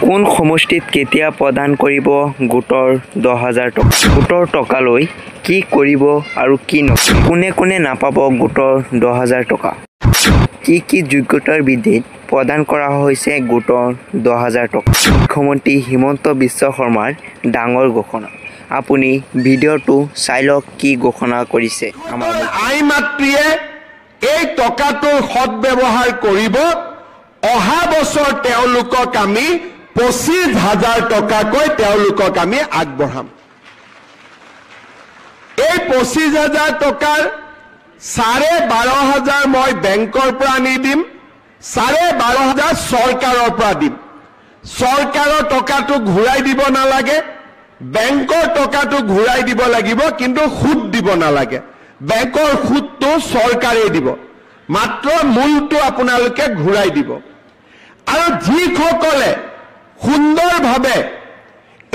কোন সমষ্টিত কেতিয়া প্ৰদান কৰিব গোটৰ 10,000 টকা? গোটৰ টকালৈ কি কৰিব আৰু কি নকৰিব? কোনে কোনে নাপাব গোটৰ 10,000 টকা? কি যোগ্যতাৰ ভিত্তিত প্ৰদান কৰা হৈছে গোটৰ 10,000 টকা? মুখ্যমন্ত্ৰী হিমন্ত বিশ্ব শৰ্মাৰ ডাঙৰ ঘোষণা। আপুনি ভিডিঅ'টো চাই লওক কি ঘোষণা কৰিছে। আমাৰ আই মাতৃয়ে এই টকাটোৰ সৎব্যৱহাৰ কৰিব। অহা বছৰ তেওঁলোকক আমি 25,000 টকাকৈ তেওঁলোকক আমি আগবঢ়াম। এই 25,000 টকাৰ 12,500 মই বেংকৰ পৰা আনি দিম, 12,500 চৰকাৰৰ পৰা দিম। চৰকাৰৰ টকাটো ঘূৰাই দিব নালাগে, বেংকৰ টকাটো ঘূৰাই দিব লাগিব, কিন্তু সুদ দিব নালাগে। বেংকৰ সুদটো চৰকাৰে দিব, মাত্ৰ মূলটো আপোনালোকে ঘূৰাই দিব। আৰু যিসকলে সুন্দৰভাৱে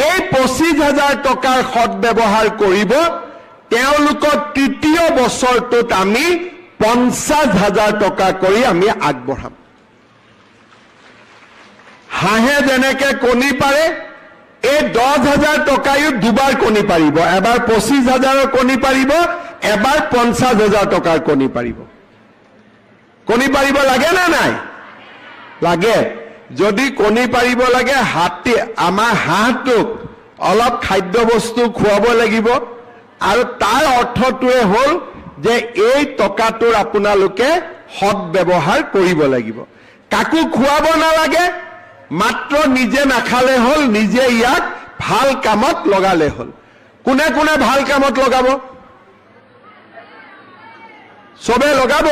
এই 25,000 টকাৰ সৎব্যৱহাৰ কৰিব তেওঁলোকক তৃতীয় বছৰটোত আমি 50,000 টকা কৰি আমি আগবঢ়াম। হাঁহে যেনেকে কণী পাৰে, এই 10,000 টকায়ো দুবাৰ কণী পাৰিব। এবাৰ 25,000ৰ কণী পাৰিব, এবাৰ 50,000 টকাৰ কণী পাৰিব। কণী পাৰিব লাগে নে নাই? লাগে। যদি কণী পাৰিব লাগে, আমাৰ হাঁহটোক অলপ খাদ্য বস্তু খুৱাব লাগিব। আৰু তাৰ অৰ্থটোৱে হ'ল যে এই টকাটোৰ আপোনালোকে সৎব্যৱহাৰ কৰিব লাগিব। কাকো খুৱাব নালাগে, মাত্ৰ নিজে নাখালে হ'ল, নিজে ইয়াক ভাল কামত লগালে হ'ল। কোনে কোনে ভাল কামত লগাব? চবে লগাব।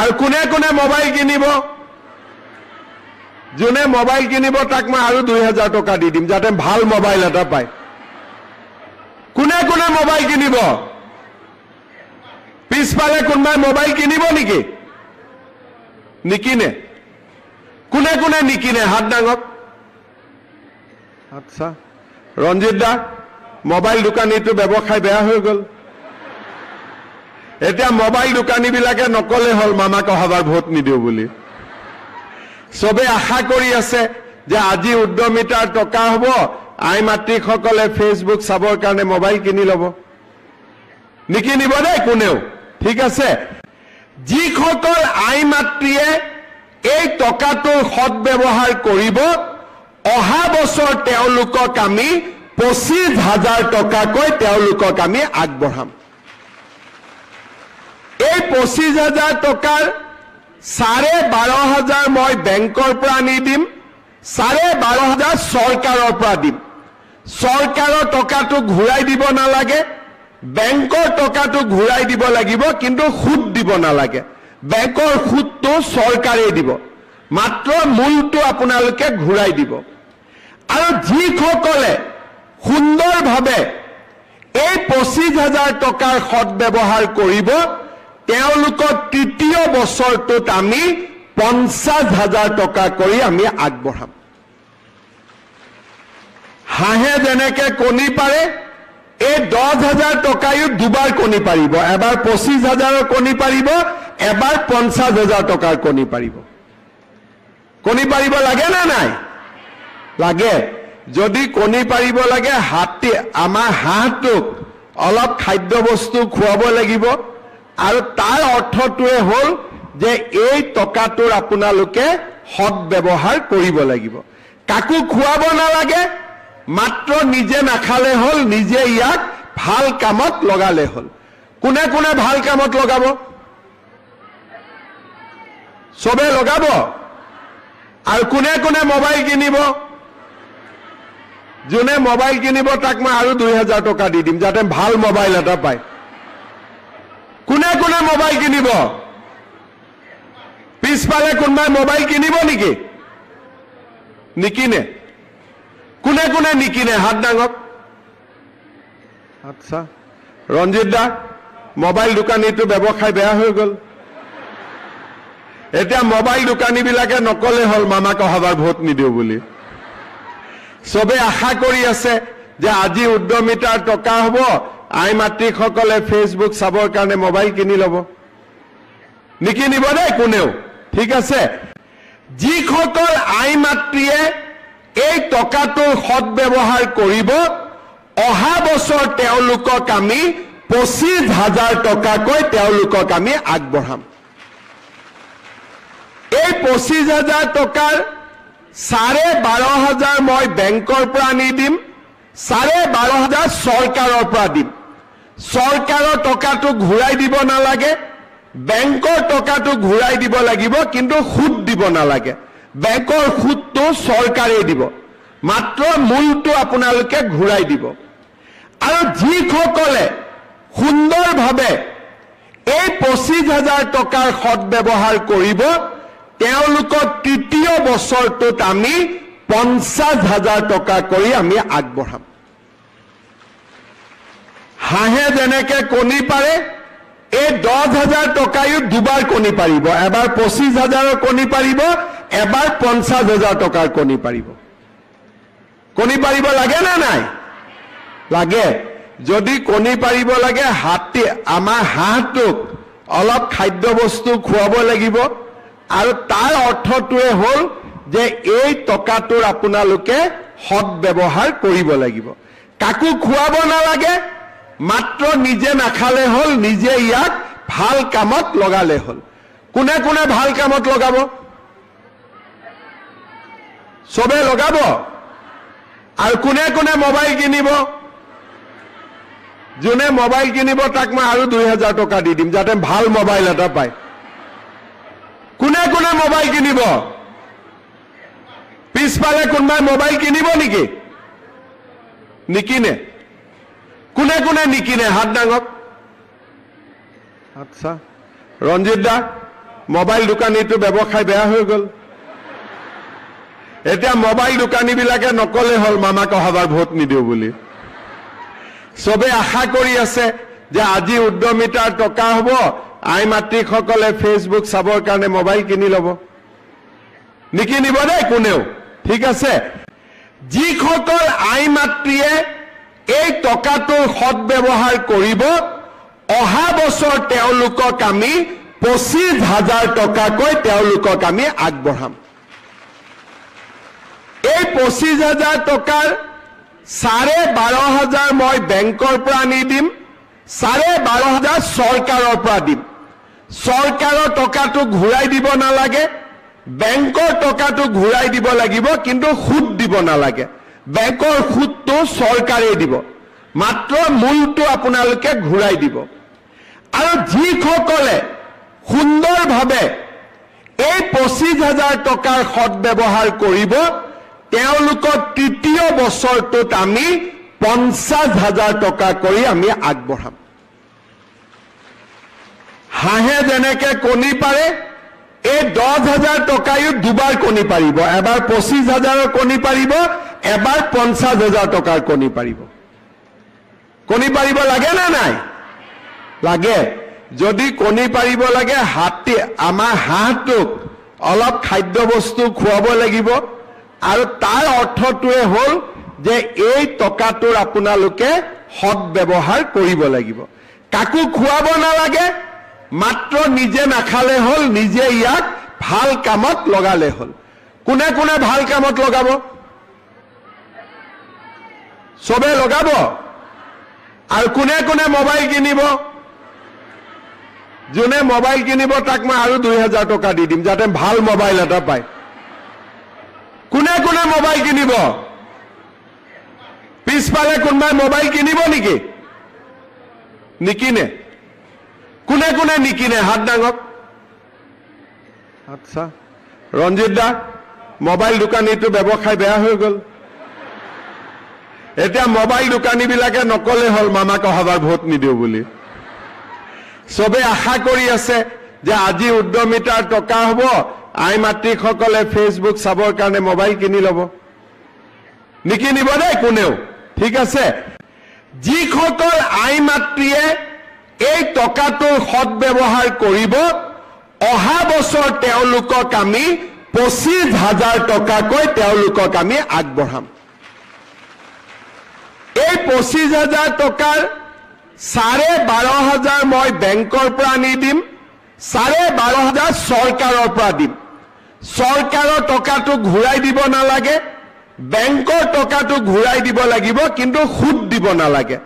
আৰু কোনে কোনে মোবাইল কিনিব? যোনে মোবাইল কিনিব তাক মই আৰু 2,000 টকা দি দিম, যাতে ভাল মোবাইল এটা পায়। কোনে কোনে মোবাইল কিনিব? পিছফালে কোনোবাই মোবাইল কিনিব নেকি? নিকিনে। কোনে কোনে নিকিনে? হাত ডাঙক। আচ্ছা, ৰঞ্জিত দা, মোবাইল দোকানীটো ব্যৱসায় বেয়া হৈ গ'ল। এতিয়া মোবাইল দোকানীবিলাকে নকলে হ'ল মামাক অহাবাৰ ভোট নিদিওঁ বুলি। চবে আশা কৰি আছে যে আজি উদ্যমিতাৰ টকা হ'ব, আই মাতৃসকলে ফেচবুক চাবৰ কাৰণে মোবাইল কিনি ল'ব। নিকিনিব দেই কোনেও, ঠিক আছে? যিসকল আই মাতৃয়ে এই টকাটোৰ সৎব্যৱহাৰ কৰিব, অহা বছৰ তেওঁলোকক আমি 25,000 টকাকৈ তেওঁলোকক আমি আগবঢ়াম। এই 25,000 টকাৰ 12,500 মই বেংকৰ পৰা আনি দিম, 12,500 চৰকাৰৰ পৰা দিম। চৰকাৰৰ টকাটো ঘূৰাই দিব নালাগে, বেংকৰ টকাটো ঘূৰাই দিব লাগিব, কিন্তু সুদ দিব নালাগে। বেংকৰ সুদটো চৰকাৰে দিব, মাত্ৰ মূলটো আপোনালোকে ঘূৰাই দিব। আৰু যিসকলে সুন্দৰভাৱে এই 25,000 টকাৰ সৎব্যৱহাৰ কৰিব তেওঁলোকক তৃতীয় বছৰটোত আমি 50,000 টকা কৰি আমি আগবঢ়াম। হাঁহে যেনেকে কণী পাৰে, এই 10,000 টকায়ো দুবাৰ কণী পাৰিব। এবাৰ 25,000ৰ কণী পাৰিব, এবাৰ 50,000 টকাৰ কণী পাৰিব। কণী পাৰিব লাগে নে নাই? লাগে। যদি কণী পাৰিব লাগে, আমাৰ হাঁহটোক অলপ খাদ্য বস্তু খুৱাব লাগিব। আৰু তাৰ অৰ্থটোৱে হ'ল যে এই টকাটোৰ আপোনালোকে সৎব্যৱহাৰ কৰিব লাগিব। কাকো খুৱাব নালাগে, মাত্ৰ নিজে নাখালে হ'ল, নিজে ইয়াক ভাল কামত লগালে হ'ল। কোনে কোনে ভাল কামত লগাব? চবে লগাব। আৰু কোনে কোনে মোবাইল কিনিব? যোনে মোবাইল কিনিব তাক মই আৰু 2,000 টকা দি দিম, যাতে ভাল মোবাইল এটা পায়। কোনে কোনে মোবাইল কিনিব? পিছফালে কোনোবাই মোবাইল কিনিব নেকি? নিকিনে। কোনে কোনে নিকিনে? হাত ডাঙক। আচ্ছা, ৰঞ্জিত দা, মোবাইল দোকানীটো ব্যৱসায় বেয়া হৈ গ'ল। এতিয়া মোবাইল দোকানীবিলাকে নকলে হ'ল মামাক অহাবাৰ ভোট নিদিওঁ বুলি। চবে আশা কৰি আছে যে আজি উদ্যমিতাৰ টকা হ'ব, আই মাতৃসকলে ফেচবুক চাবৰ কাৰণে মোবাইল কিনি ল'ব। নিকিনিব দেই কোনেও, ঠিক আছে? যিসকল আই মাতৃয়ে এই টকাটোৰ সৎব্যৱহাৰ কৰিব অহা বছৰ তেওঁলোকক আমি 25,000 টকাকৈ তেওঁলোকক আমি আগবঢ়াম এই 25,000 টকাৰ 12,500 মই বেংকৰ পৰা আনি দিম 12,500 চৰকাৰৰ পৰা দিম চৰকাৰৰ টকাটো ঘূৰাই দিব নালাগে বেংকৰ টকাটো ঘূৰাই দিব লাগিব কিন্তু সুদ দিব নালাগে বেংকৰ সুদটো চৰকাৰে দিব মাত্ৰ মূলটো আপোনালোকে ঘূৰাই দিব আৰু যিসকলে সুন্দৰভাৱে এই 25,000 টকাৰ সৎব্যৱহাৰ কৰিব তেওঁলোকক তৃতীয় বছৰটোত আমি 50,000 টকা কৰি আমি আগবঢ়াম হাঁহে যেনেকে কণী পাৰে এই 10,000 টকায়ো দুবাৰ কণী পাৰিব এবাৰ 25,000ৰ কণী পাৰিব এবাৰ 50,000 টকাৰ কণী পাৰিব কণী পাৰিব লাগে না নাই লাগে যদি কণী পাৰিব লাগে হাতী আমাৰ হাঁহটোক অলপ খাদ্য বস্তু খুৱাব লাগিব আৰু তাৰ অৰ্থটোৱে হ'ল যে এই টকাটোৰ আপোনালোকে সৎ ব্যৱহাৰ কৰিব লাগিব কাকো খুৱাব নালাগে মাত্ৰ নিজে নাখালে হ'ল নিজে ইয়াক ভাল কামত লগালে হ'ল কোনে কোনে ভাল কামত লগাব সবে লগাব আৰু কোনে কোনে মোবাইল কিনিব যোনে মোবাইল কিনিব তাক মই আৰু 2,000 টকা দি দিম যাতে ভাল মোবাইল এটা পায় কোনে কোনে মোবাইল কিনিব পিছফালে কোনোবাই মোবাইল কিনিব নেকি নিকিনে কোনে কোনে নিকিনে হাত ডাঙক আচ্ছা ৰঞ্জিত দা মোবাইল দোকানীটো ব্যৱসায় বেয়া হৈ গ'ল এতিয়া মোবাইল দোকানীবিলাকে নকলে হ'ল মামাক অহাবাৰ ভোট নিদিও বুলি সবে আশা কৰি আছে যে আজি উদ্যমিতাৰ টকা হ'ব আই মাতৃসকলে ফেচবুক চাবৰ কাৰণে মোবাইল কিনি ল'ব নিকিনিব দেই কোনেও ঠিক আছে যিসকল আই মাতৃয়ে এই টকাটোৰ সৎব্যৱহাৰ কৰিব অহা বছৰ তেওঁলোকক আমি 25,000 টকাকৈ তেওঁলোকক আমি আগবঢ়াম এই 25,000 টকাৰ 12,500 মই বেংকৰ পৰা আনি দিম 12,500 চৰকাৰৰ পৰা দিম চৰকাৰৰ টকাটো ঘূৰাই দিব নালাগে বেংকৰ টকাটো ঘূৰাই দিব লাগিব কিন্তু সুদ দিব নালাগে বেংকৰ সুদটো চৰকাৰে দিব মাত্ৰ মূলটো আপোনালোকে ঘূৰাই দিব আৰু যিসকলে সুন্দৰভাৱে এই 25,000 টকাৰ সৎব্যৱহাৰ কৰিব তেওঁলোকক তৃতীয় বছৰটোত আমি 50,000 টকা কৰি আমি আগবঢ়াম হাঁহে যেনেকে কণী পাৰে এই 10,000 টকায়ো দুবাৰ কণী পাৰিব এবাৰ 25,000ৰ কণী পাৰিব এবাৰ 50,000 টকাৰ কণী পাৰিব কণী পাৰিব লাগে না নাই লাগে যদি কণী পাৰিব লাগে হাতী আমাৰ হাঁহটোক অলপ খাদ্য বস্তু খুৱাব লাগিব আৰু তাৰ অৰ্থটোৱে হ'ল যে এই টকাটোৰ আপোনালোকে সৎ ব্যৱহাৰ কৰিব লাগিব কাকো খুৱাব নালাগে মাত্ৰ নিজে নাখালে হ'ল নিজে ইয়াক ভাল কামত লগালে হ'ল কোনে কোনে ভাল কামত লগাব সবে লগাব আৰু কোনে কোনে মোবাইল কিনিব যোনে মোবাইল কিনিব তাক মই আৰু 2,000 টকা দি দিম যাতে ভাল মোবাইল এটা পায় কোনে কোনে মোবাইল কিনিব পিছফালে কোনোবাই মোবাইল কিনিব নেকি নিকিনে কোনে কোনে নিকিনে হাত ডাঙক আচ্ছা ৰঞ্জিত দা মোবাইল দোকানীটো ব্যৱসায় বেয়া হৈ গ'ল এতিয়া মোবাইল দোকানীবিলাকে নকলে হ'ল মামাক অহাবাৰ ভোট নিদিও বুলি সবে আশা কৰি আছে যে আজি উদ্যমিতাৰ টকা হ'ব আই মাতৃসকলে ফেচবুক চাবৰ কাৰণে মোবাইল কিনি ল'ব নিকিনিব দেই কোনেও ঠিক আছে যিসকল আই মাতৃয়ে এই টকাটোৰ সৎব্যৱহাৰ কৰিব অহা বছৰ তেওঁলোকক আমি 25,000 টকাকৈ তেওঁলোকক আমি আগবঢ়াম এই 25,000 টকাৰ 12,500 মই বেংকৰ পৰা আনি দিম 12,500 চৰকাৰৰ পৰা দিম চৰকাৰৰ টকাটো ঘূৰাই দিব নালাগে, বেংকৰ টকাটো ঘূৰাই দিব লাগিব, কিন্তু সুদ দিব নালাগে।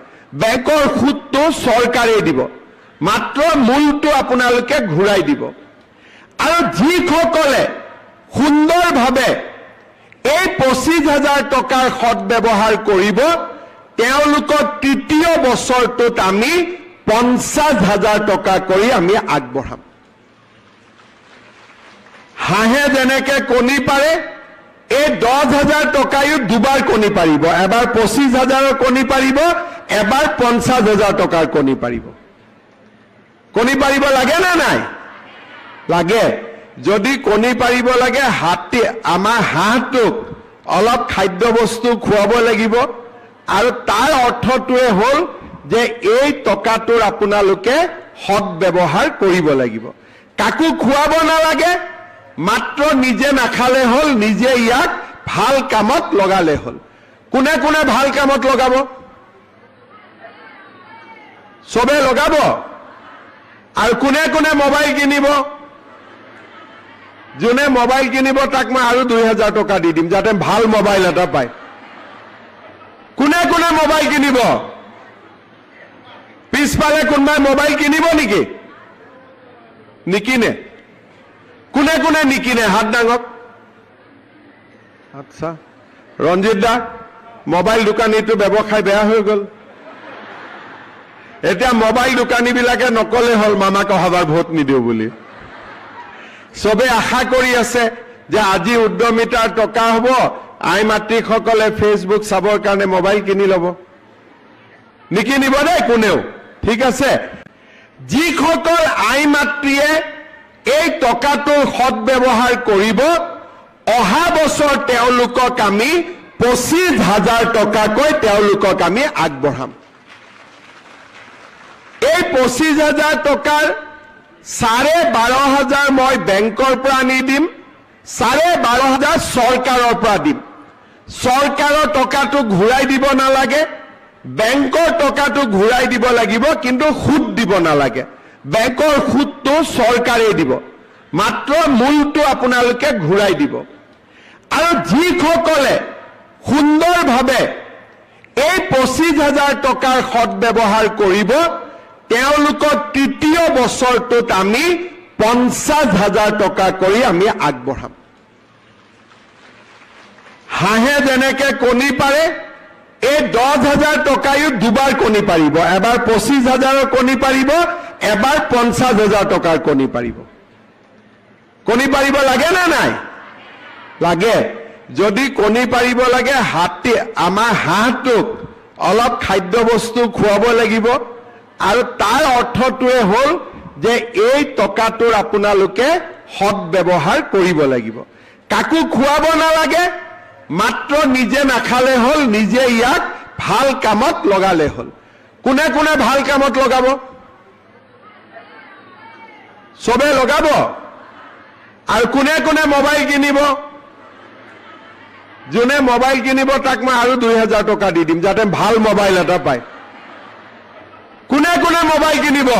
বেংকৰ সুদটো চৰকাৰে দিব, মাত্ৰ মূলটো আপোনালোকে ঘূৰাই দিব। আৰু যিসকলে সুন্দৰভাৱে এই 25,000 টকাৰ সৎব্যৱহাৰ কৰিব, তেওঁলোকক তৃতীয় বছৰটোত আমি 50,000 টকা কৰি আমি আগবঢ়াম। হাঁহে যেনেকে কণী পাৰে, এই 10,000 টকায়ো দুবাৰ কণী পাৰিব। এবাৰ 25,000 কণী পাৰিব, এবাৰ 50,000 টকাৰ কণী পাৰিব। কণী পাৰিব লাগে নে নাই? লাগে। যদি কণী পাৰিব লাগে, আমাৰ হাঁহটোক অলপ খাদ্য বস্তু খুৱাব লাগিব। আৰু তাৰ অৰ্থটোৱে হ'ল যে এই টকাটোৰ আপোনালোকে সৎব্যৱহাৰ কৰিব লাগিব। কাকো খুৱাব নালাগে, মাত্ৰ নিজে নাখালে হ'ল, নিজে ইয়াক ভাল কামত লগালে হ'ল। কোনে কোনে ভাল কামত লগাব? চবে লগাব। আৰু কোনে কোনে মোবাইল কিনিব? যোনে মোবাইল কিনিব তাক মই আৰু 2,000 টকা দি দিম, যাতে ভাল মোবাইল এটা পায়। কোনে কোনে মোবাইল কিনিব? পিছফালে কোনোবাই মোবাইল কিনিব নেকি? নিকিনে। কোনে কোনে নিকিনে? হাত দাঙক। আচ্ছা, ৰঞ্জিত দা, মোবাইল দোকানীটো ব্যৱসায় বেয়া হৈ গ'ল। এতিয়া মোবাইল দোকানীবিলাকে নকলে হ'ল মামাক অহাবাৰ ভোট নিদিওঁ বুলি। চবে আশা কৰি আছে যে আজি উদ্যমিতাৰ টকা হ'ব, আই মাতৃসকলে ফেচবুক চাবৰ কাৰণে মোবাইল কিনি ল'ব। নিকিনিব দেই কোনেও, ঠিক আছে? যিসকল আই মাতৃয়ে এই টকাটোৰ সৎব্যৱহাৰ কৰিব, অহা বছৰ তেওঁলোকক আমি 25,000 টকাকৈ তেওঁলোকক আমি আগবঢ়াম। এই 25,000 টকাৰ 12,500 মই বেংকৰ পৰা আনি দিম, 12,500 চৰকাৰৰ পৰা দিম। চৰকাৰৰ টকাটো ঘূৰাই দিব নালাগে, বেংকৰ টকাটো ঘূৰাই দিব লাগিব, কিন্তু সুদ দিব নালাগে। বেংকৰ সুদটো চৰকাৰে দিব, মাত্ৰ মূলটো আপোনালোকে ঘূৰাই দিব। আৰু যিসকলে সুন্দৰভাৱে এই 25,000 টকাৰ সৎব্যৱহাৰ কৰিব, তেওঁলোকক তৃতীয় বছৰটোত আমি 50,000 টকা কৰি আমি আগবঢ়াম। হাঁহে যেনেকে কণী পাৰে, এই 10,000 টকায়ো দুবাৰ কণী পাৰিব। এবাৰ 25,000 কণী পাৰিব, এবাৰ 50,000 টকাৰ কণী পাৰিব। কণী পাৰিব লাগে নে নাই? লাগে। যদি কণী পাৰিব লাগে, আমাৰ হাঁহটোক অলপ খাদ্য বস্তু খুৱাব লাগিব। আৰু তাৰ অৰ্থটোৱে হ'ল যে এই টকাটোৰ আপোনালোকে সৎব্যৱহাৰ কৰিব লাগিব। কাকো খুৱাব নালাগে, মাত্ৰ নিজে নাখালে হ'ল, নিজে ইয়াক ভাল কামত লগালে হ'ল। কোনে কোনে ভাল কামত লগাব? চবে লগাব। আৰু কোনে কোনে মোবাইল কিনিব? যোনে মোবাইল কিনিব তাক মই আৰু 2,000 টকা দি দিম, যাতে ভাল মোবাইল এটা পায়। কোনে কোনে মোবাইল কিনিব?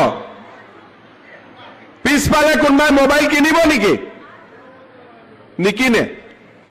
পিছফালে কোনোবাই মোবাইল কিনিব নেকি? নিকিনে।